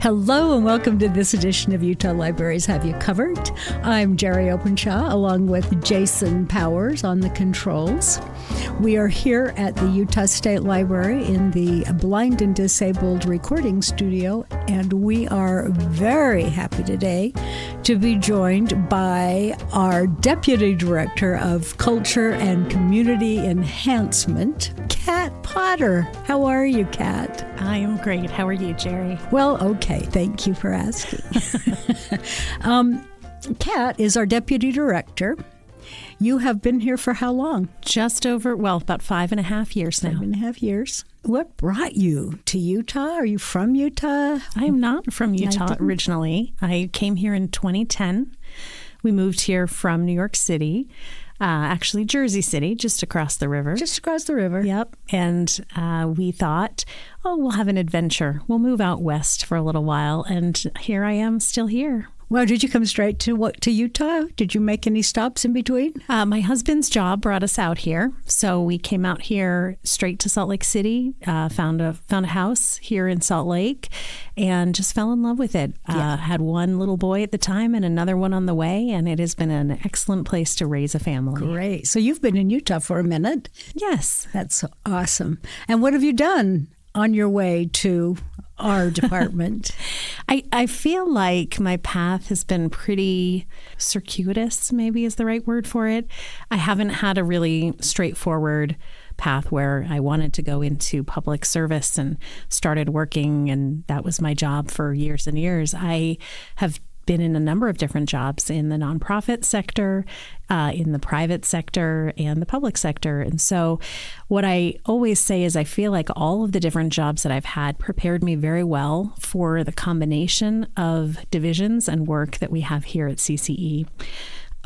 Hello and welcome to this edition of Utah Libraries Have You Covered. I'm Jeri Openshaw along with Jason Powers on the controls. We are here at the Utah State Library in the Blind and Disabled Recording Studio, and we are very happy today to be joined by our Deputy Director of Culture and Community Enhancement, Kat Potter. How are you, Kat? I am great. How are you, Jeri? Well, okay. Thank you for asking. Kat is our Deputy Director. You have been here for how long? Just over, about 5.5 years now. 5.5 years. What brought you to Utah? Are you from Utah? I am not from Utah originally. I came here in 2010. We moved here from New York City. Actually, Jersey City, just across the river. Just across the river. Yep. And we thought, we'll have an adventure. We'll move out west for a little while. And here I am, still here. Well, did you come straight to Utah? Did you make any stops in between? My husband's job brought us out here. So we came out here straight to Salt Lake City, found a house here in Salt Lake, and just fell in love with it. Had one little boy at the time and another one on the way, and it has been an excellent place to raise a family. Great. So you've been in Utah for a minute. Yes. That's awesome. And what have you done on your way to our department? I feel like my path has been pretty circuitous, maybe is the right word for it. I haven't had a really straightforward path where I wanted to go into public service and started working, and that was my job for years and years. I have been in a number of different jobs in the nonprofit sector, in the private sector, and the public sector. And so what I always say is I feel like all of the different jobs that I've had prepared me very well for the combination of divisions and work that we have here at CCE.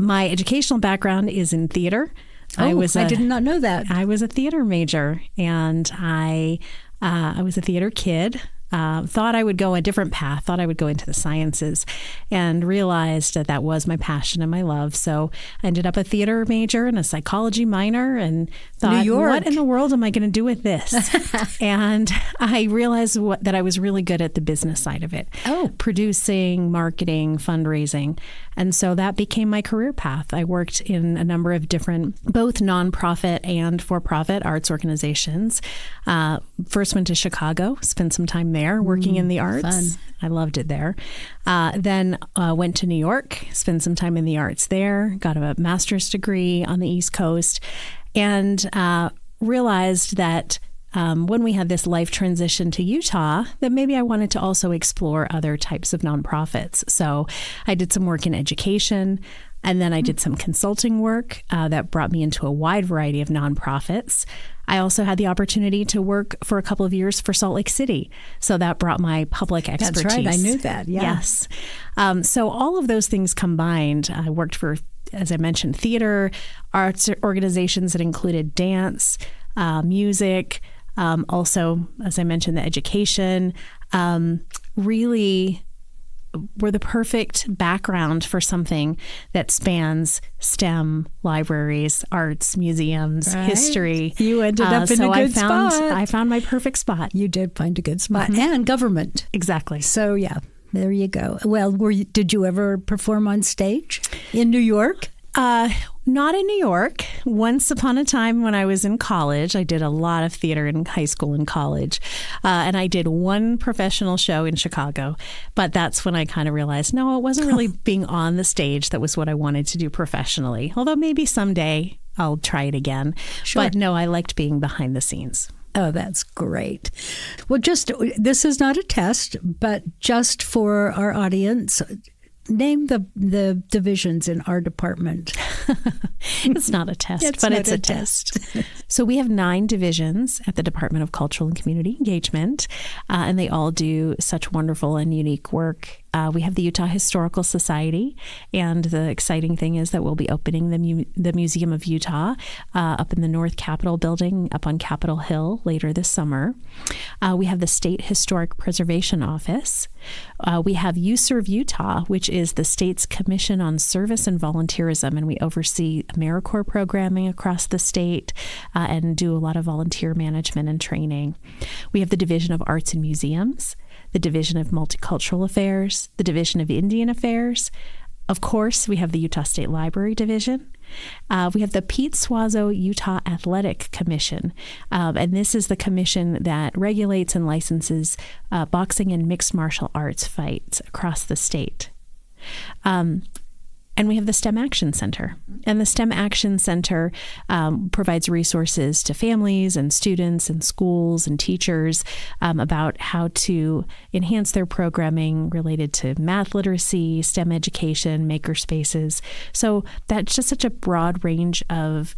My educational background is in theater. I did not know that. I was a theater major, and I was a theater kid. Thought I would go a different path, thought I would go into the sciences, and realized that was my passion and my love. So I ended up a theater major and a psychology minor and thought, what in the world am I going to do with this? And I realized that I was really good at the business side of it. Producing, marketing, fundraising. And so that became my career path. I worked in a number of different, both nonprofit and for-profit arts organizations. First went to Chicago, spent some time there working in the arts. Fun. I loved it there. Then went to New York, spent some time in the arts there, got a master's degree on the East Coast, and realized that when we had this life transition to Utah, that maybe I wanted to also explore other types of nonprofits. So I did some work in education, and then I did some consulting work that brought me into a wide variety of nonprofits. I also had the opportunity to work for a couple of years for Salt Lake City. So that brought my public expertise. That's right. I knew that. Yeah. Yes. So all of those things combined, I worked for, as I mentioned, theater, arts organizations that included dance, music, also, as I mentioned, the education, really were the perfect background for something that spans STEM, libraries, arts, museums, history. You ended up in a good spot. I found my perfect spot. You did find a good spot. And government. Exactly. So, yeah, there you go. Well, did you ever perform on stage in New York? Not in New York. Once upon a time when I was in college, I did a lot of theater in high school and college. And I did one professional show in Chicago. But that's when I kind of realized, no, it wasn't really being on the stage that was what I wanted to do professionally. Although maybe someday I'll try it again. Sure. But no, I liked being behind the scenes. Oh, that's great. Well, this is not a test, but just for our audience, name the divisions in our department. It's not a test, but it's a test. So we have 9 divisions at the Department of Cultural and Community Engagement, and they all do such wonderful and unique work. We have the Utah Historical Society, and the exciting thing is that we'll be opening the Museum of Utah up in the North Capitol building up on Capitol Hill later this summer. We have the State Historic Preservation Office. We have UServe Utah, which is the state's Commission on Service and Volunteerism, and we oversee AmeriCorps programming across the state and do a lot of volunteer management and training. We have the Division of Arts and Museums, the Division of Multicultural Affairs, the Division of Indian Affairs. Of course, we have the Utah State Library Division. We have the Pete Suazo Utah Athletic Commission, and this is the commission that regulates and licenses boxing and mixed martial arts fights across the state. And we have the STEM Action Center. And the STEM Action Center provides resources to families and students and schools and teachers about how to enhance their programming related to math literacy, STEM education, maker spaces. So that's just such a broad range of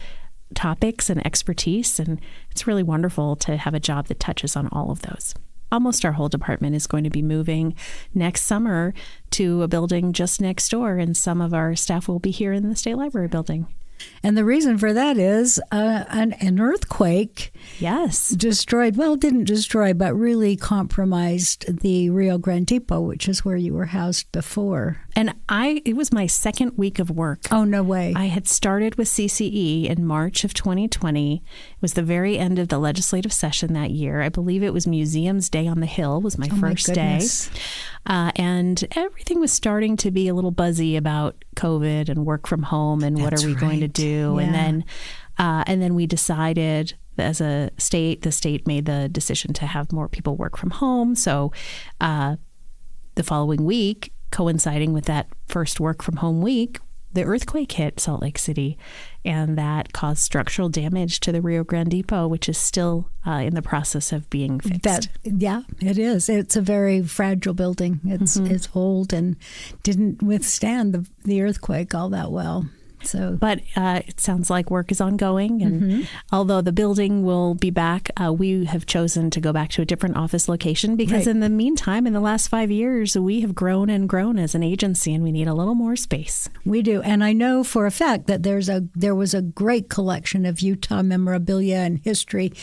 topics and expertise. And it's really wonderful to have a job that touches on all of those. Almost our whole department is going to be moving next summer to a building just next door, and some of our staff will be here in the State Library building. And the reason for that is an earthquake didn't destroy, but really compromised the Rio Grande Depot, which is where you were housed before. And it was my second week of work. Oh, no way. I had started with CCE in March of 2020. It was the very end of the legislative session that year. I believe it was Museums Day on the Hill was my first day. And everything was starting to be a little buzzy about COVID and work from home and what are we going to do. Yeah. And then we decided as a state, the state made the decision to have more people work from home. So the following week, coinciding with that first work from home week, the earthquake hit Salt Lake City, and that caused structural damage to the Rio Grande Depot, which is still in the process of being fixed. It is. It's a very fragile building. It's old and didn't withstand the earthquake all that well. But it sounds like work is ongoing, and although the building will be back, we have chosen to go back to a different office location because in the meantime, in the last 5 years, we have grown and grown as an agency, and we need a little more space. We do, and I know for a fact that there was a great collection of Utah memorabilia and history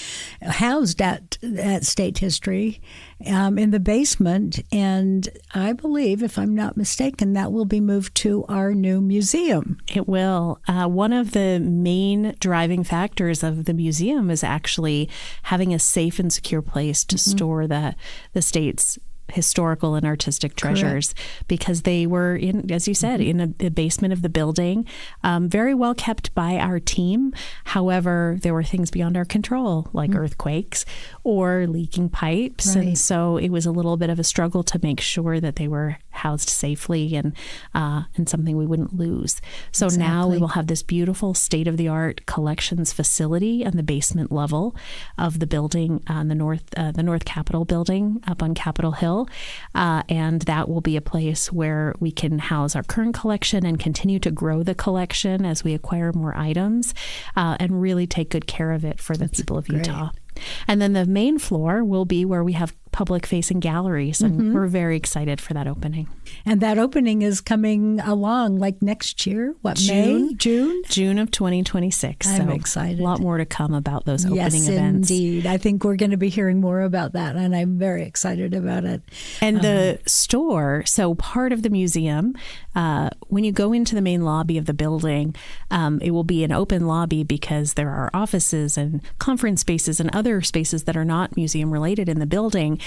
housed at State History in the basement, and I believe, if I'm not mistaken, that will be moved to our new museum. It will. One of the main driving factors of the museum is actually having a safe and secure place to store the state's historical and artistic treasures. Correct. Because they were in, as you said, in the basement of the building, very well kept by our team. However, there were things beyond our control, like earthquakes or leaking pipes. Right. And so it was a little bit of a struggle to make sure that they were housed safely and something we wouldn't lose. So now we will have this beautiful state-of-the-art collections facility on the basement level of the building on the North Capitol building up on Capitol Hill. And that will be a place where we can house our current collection and continue to grow the collection as we acquire more items and really take good care of it for the people of Utah. And then the main floor will be where we have public-facing galleries, and we're very excited for that opening. And that opening is coming along like next year? May? June? June of 2026. I'm excited. A lot more to come about those opening events. Yes, indeed. I think we're going to be hearing more about that, and I'm very excited about it. And the store, so part of the museum, when you go into the main lobby of the building, it will be an open lobby because there are offices and conference spaces and other spaces that are not museum related in the building.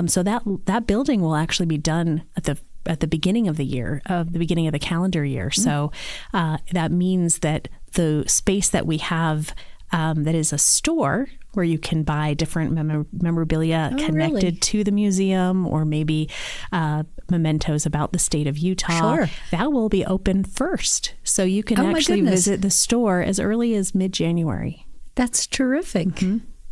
So that building will actually be done at the beginning of the year, the beginning of the calendar year. So that means that the space that we have that is a store where you can buy different memorabilia connected to the museum, or maybe mementos about the state of Utah. Sure. That will be open first. So you can actually visit the store as early as mid-January. That's terrific.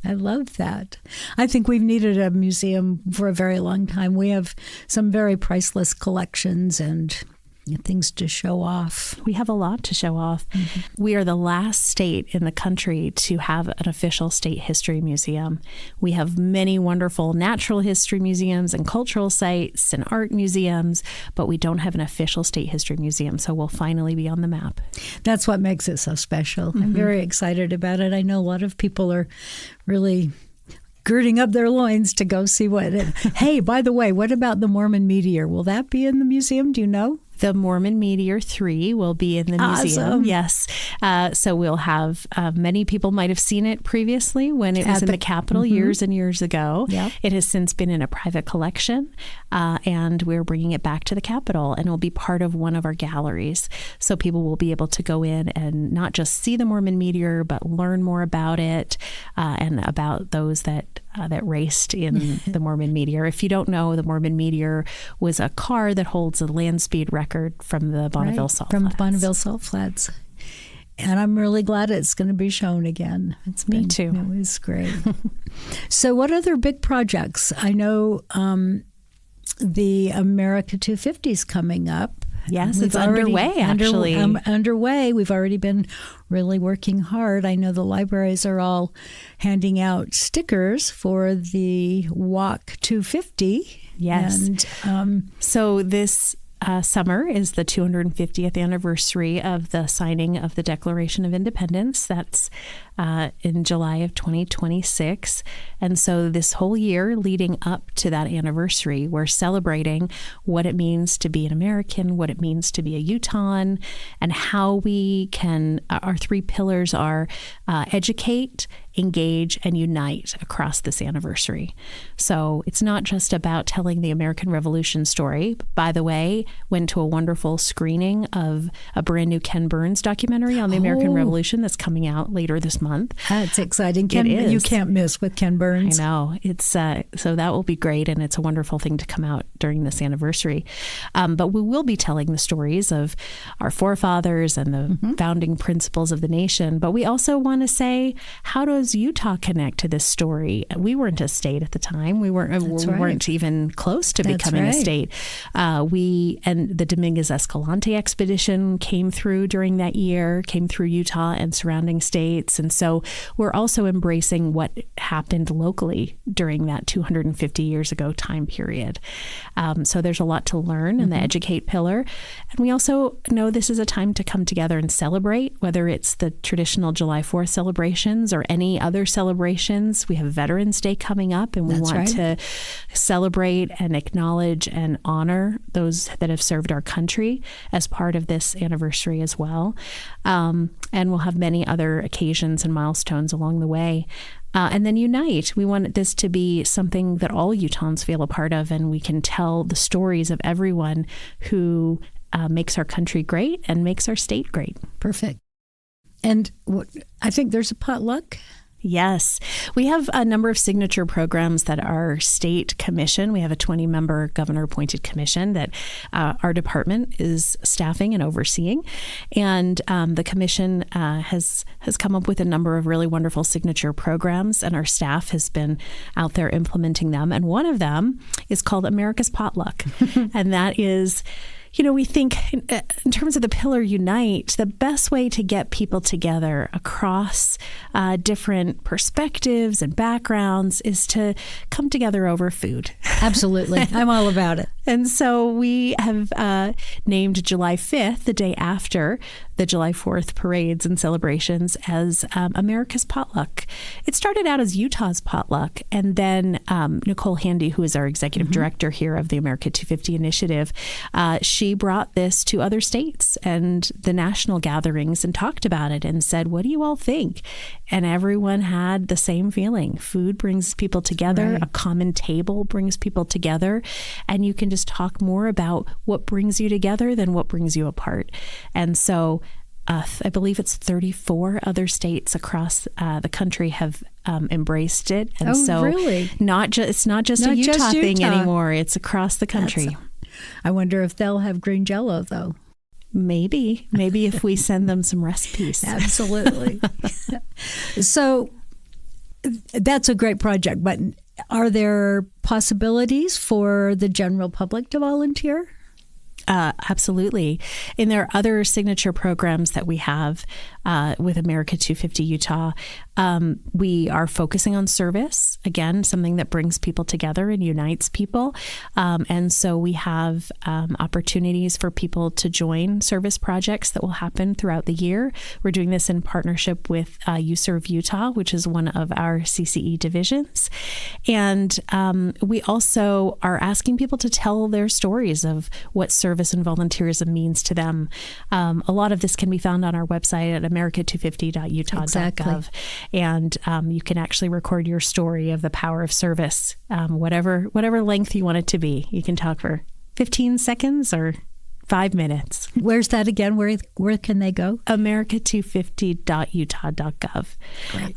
I love that. I think we've needed a museum for a very long time. We have some very priceless collections and things to show off. We have a lot to show off. We are the last state in the country to have an official state history museum. We have many wonderful natural history museums and cultural sites and art museums, but we don't have an official state history museum, so we'll finally be on the map. That's what makes it so special. I'm very excited about it. I know a lot of people are really girding up their loins to go see what. Hey, by the way, what about the Mormon meteor? Will that be in the museum? Do you know? The Mormon Meteor 3 will be in the museum. Awesome. Yes. So we'll have, many people might have seen it previously when it was in the Capitol years and years ago. Yep. It has since been in a private collection, and we're bringing it back to the Capitol, and it'll be part of one of our galleries. So people will be able to go in and not just see the Mormon Meteor, but learn more about it and about those that raced in the Mormon Meteor. If you don't know, the Mormon Meteor was a car that holds a land speed record from the Bonneville Salt Flats. From Bonneville Salt Flats. And I'm really glad it's going to be shown again. Me too. It was great. So what other big projects? I know the America 250 is coming up. Yes, it's underway, actually. Underway. We've already been really working hard. I know the libraries are all handing out stickers for the Walk 250. Yes. And so this summer is the 250th anniversary of the signing of the Declaration of Independence. That's in July of 2026. And so this whole year leading up to that anniversary, we're celebrating what it means to be an American, what it means to be a Utahn, and how we can, our three pillars are educate, engage, and unite across this anniversary. So it's not just about telling the American Revolution story. By the way, went to a wonderful screening of a brand new Ken Burns documentary on the American Revolution that's coming out later this month. That's exciting. It is. You can't miss with Ken Burns. I know. It's so that will be great, and it's a wonderful thing to come out during this anniversary. But we will be telling the stories of our forefathers and the founding principles of the nation. But we also want to say, how does Utah connect to this story? We weren't a state at the time. We weren't even close to becoming a state. And the Dominguez Escalante expedition came through during that year, came through Utah and surrounding states. And so we're also embracing what happened locally during that 250 years ago time period. So there's a lot to learn in the educate pillar. And we also know this is a time to come together and celebrate, whether it's the traditional July 4th celebrations or any other celebrations. We have Veterans Day coming up, and we want to celebrate and acknowledge and honor those that have served our country as part of this anniversary as well. And we'll have many other occasions and milestones along the way. And then unite. We want this to be something that all Utahns feel a part of, and we can tell the stories of everyone who makes our country great and makes our state great. Perfect. And I think there's a potluck. Yes. We have a number of signature programs that our state commission, we have a 20-member governor-appointed commission that our department is staffing and overseeing. And the commission has come up with a number of really wonderful signature programs, and our staff has been out there implementing them. And one of them is called America's Potluck. And that is, we think in terms of the pillar unite, the best way to get people together across different perspectives and backgrounds is to come together over food. Absolutely. I'm all about it. And so we have named July 5th, the day after the July 4th parades and celebrations, as America's Potluck. It started out as Utah's Potluck, and then Nicole Handy, who is our executive director here of the America 250 Initiative, she brought this to other states and the national gatherings and talked about it and said, what do you all think? And everyone had the same feeling. Food brings people together. Right. A common table brings people together. And you can just talk more about what brings you together than what brings you apart. And so I believe it's 34 other states across the country have embraced it. And really? It's not just a Utah thing anymore. It's across the country. I wonder if they'll have green Jell-O, though. Maybe if we send them some recipes. Absolutely. So that's a great project, but are there possibilities for the general public to volunteer? Absolutely. And there are other signature programs that we have with America 250 Utah. We are focusing on service, again, something that brings people together and unites people. And so we have opportunities for people to join service projects that will happen throughout the year. We're doing this in partnership with You Serve Utah, which is one of our CCE divisions. And we also are asking people to tell their stories of what service and volunteerism means to them. A lot of this can be found on our website at america250.utah.gov. Exactly. And you can actually record your story of the power of service, whatever length you want it to be. You can talk for 15 seconds or 5 minutes. Where's that again? Where can they go? america250.utah.gov. Great.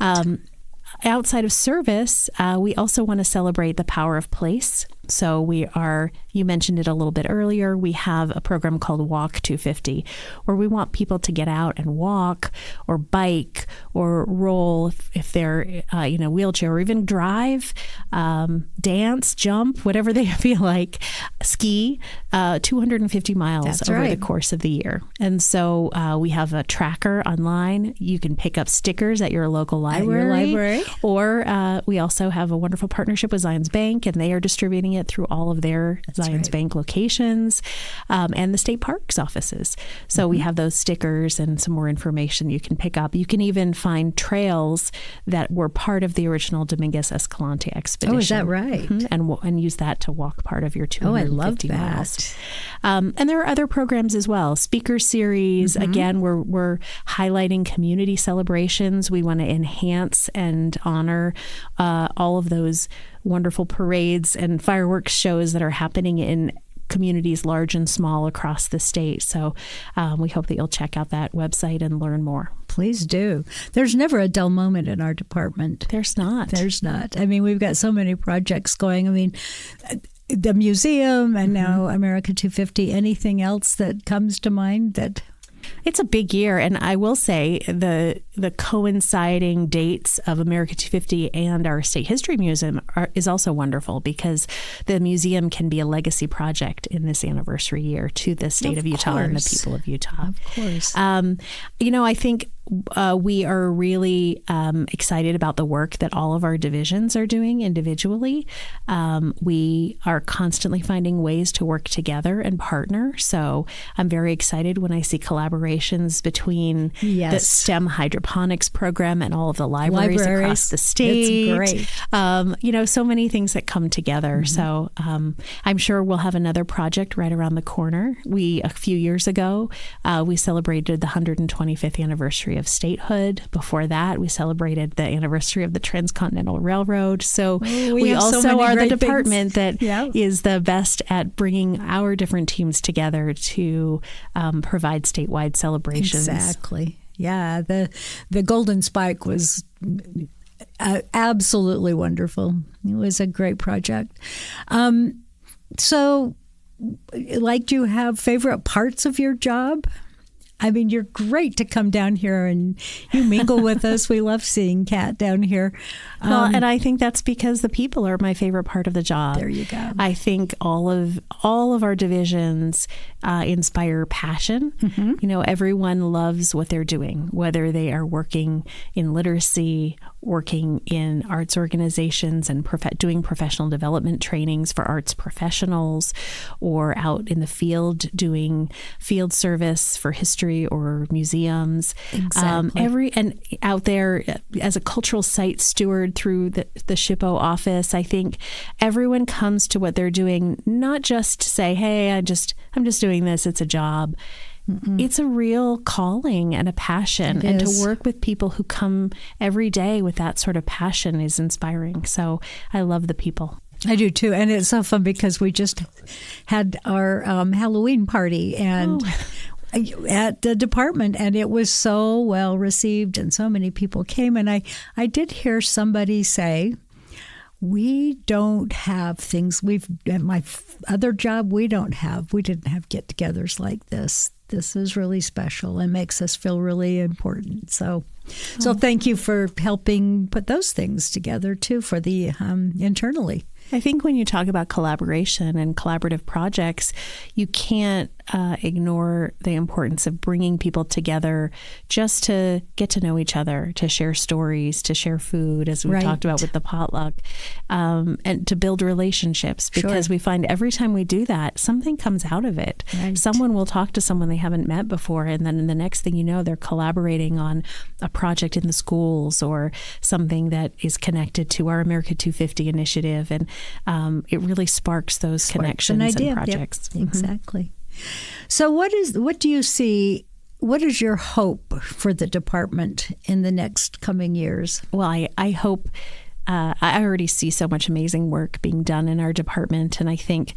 Outside of service, we also want to celebrate the power of place. So you mentioned it a little bit earlier, we have a program called Walk 250, where we want people to get out and walk or bike or roll if they're in a wheelchair, or even drive, dance, jump, whatever they feel like, ski 250 miles That's over right. the course of the year. And so we have a tracker online. You can pick up stickers at your local library. Or we also have a wonderful partnership with Zions Bank, and they are distributing it through all of their Zions Bank locations and the state parks offices. So we have those stickers and some more information you can pick up. You can even find trails that were part of the original Dominguez Escalante expedition. Oh, is that right? And use that to walk part of your 250 I love that. miles. And there are other programs as well. Speaker series. Again, we're highlighting community celebrations. We want to enhance and honor all of those wonderful parades and fireworks shows that are happening in communities large and small across the state. So we hope that you'll check out that website and learn more. Please do. There's never a dull moment in our department. There's not. I mean, we've got so many projects going. I mean, the museum and now America 250. Anything else that comes to mind that... It's a big year, and I will say the coinciding dates of America 250 and our State History Museum is also wonderful, because the museum can be a legacy project in this anniversary year to the state of Utah and the people of Utah. Of course. I think we are really excited about the work that all of our divisions are doing individually. We are constantly finding ways to work together and partner. So I'm very excited when I see collaborations between the STEM hydroponics program and all of the libraries across the state. It's great. So many things that come together. So I'm sure we'll have another project right around the corner. A few years ago, we celebrated the 125th anniversary of statehood. Before that, we celebrated the anniversary of the Transcontinental Railroad. So we also are the department that is the best at bringing our different teams together to provide statewide celebrations. Exactly. Yeah, the Golden Spike was absolutely wonderful. It was a great project. So, do you have favorite parts of your job? I mean, you're great to come down here and you mingle with us. We love seeing Kat down here. And I think that's because the people are my favorite part of the job. There you go. I think all of our divisions inspire passion. Everyone loves what they're doing, whether they are working in literacy, working in arts organizations and doing professional development trainings for arts professionals, or out in the field doing field service for history or museums. Exactly. And out there as a cultural site steward through the SHPO office, I think everyone comes to what they're doing not just to say, hey, I'm just doing this, it's a job. It's a real calling and a passion. And to work with people who come every day with that sort of passion is inspiring. So I love the people. I do too. And it's so fun because we just had our Halloween party and at the department, and it was so well received and so many people came. And I did hear somebody say, we don't have things at my other job, we didn't have get-togethers like this. This is really special and makes us feel really important. So thank you for helping put those things together too for the internally. I think when you talk about collaboration and collaborative projects, you can't ignore the importance of bringing people together just to get to know each other, to share stories, to share food, as we talked about with the potluck, and to build relationships. Because we find every time we do that, something comes out of it. Someone will talk to someone they haven't met before, and then the next thing you know, they're collaborating on a project in the schools or something that is connected to our America 250 initiative. And it really sparks those connections and projects. Yep. Exactly. So what do you see, what is your hope for the department in the next coming years? Well, I hope, I already see so much amazing work being done in our department, and I think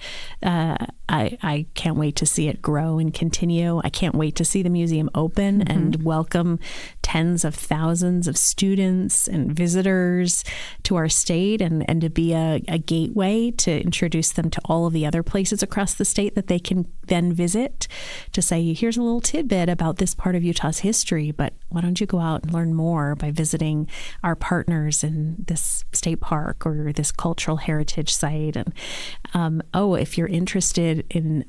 I can't wait to see it grow and continue. I can't wait to see the museum open and welcome tens of thousands of students and visitors to our state, and to be a gateway to introduce them to all of the other places across the state that they can then visit, to say, here's a little tidbit about this part of Utah's history, but why don't you go out and learn more by visiting our partners in this state park or this cultural heritage site. And if you're interested in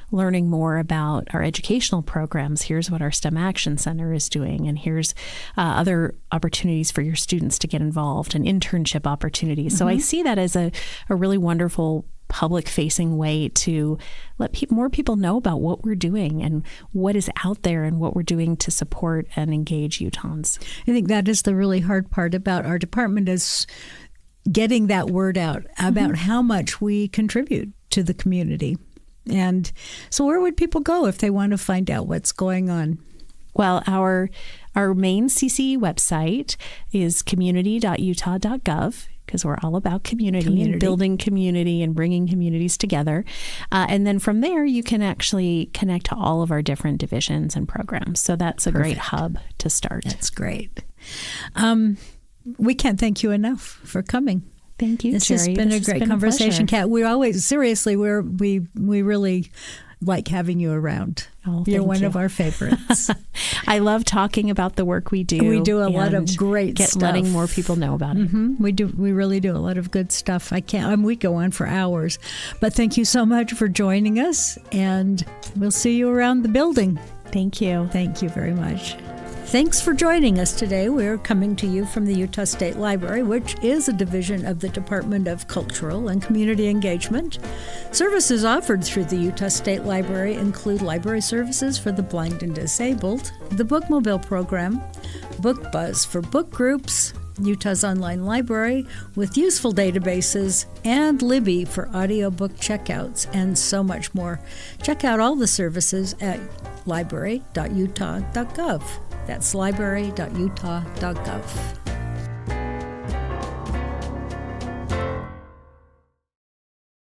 learning more about our educational programs, here's what our STEM Action Center is doing, and here's other opportunities for your students to get involved, and internship opportunities. So I see that as a really wonderful public-facing way to let more people know about what we're doing and what is out there and what we're doing to support and engage Utahns. I think that is the really hard part about our department, is getting that word out about how much we contribute to the community. And so where would people go if they want to find out what's going on? Well, our main CCE website is community.utah.gov, because we're all about community and building community and bringing communities together. And then from there, you can actually connect to all of our different divisions and programs. So that's a great hub to start. That's great. We can't thank you enough for coming. Thank you, This Jerry. has been a great conversation, Kat. We always, seriously, we really like having you around. You're one of our favorites. I love talking about the work we do. We do a lot of great stuff. Letting more people know about it. We really do a lot of good stuff. We go on for hours. But thank you so much for joining us, and we'll see you around the building. Thank you. Thank you very much. Thanks for joining us today. We're coming to you from the Utah State Library, which is a division of the Department of Cultural and Community Engagement. Services offered through the Utah State Library include library services for the blind and disabled, the Bookmobile program, Book Buzz for book groups, Utah's online library with useful databases, and Libby for audiobook checkouts, and so much more. Check out all the services at library.utah.gov. That's library.utah.gov.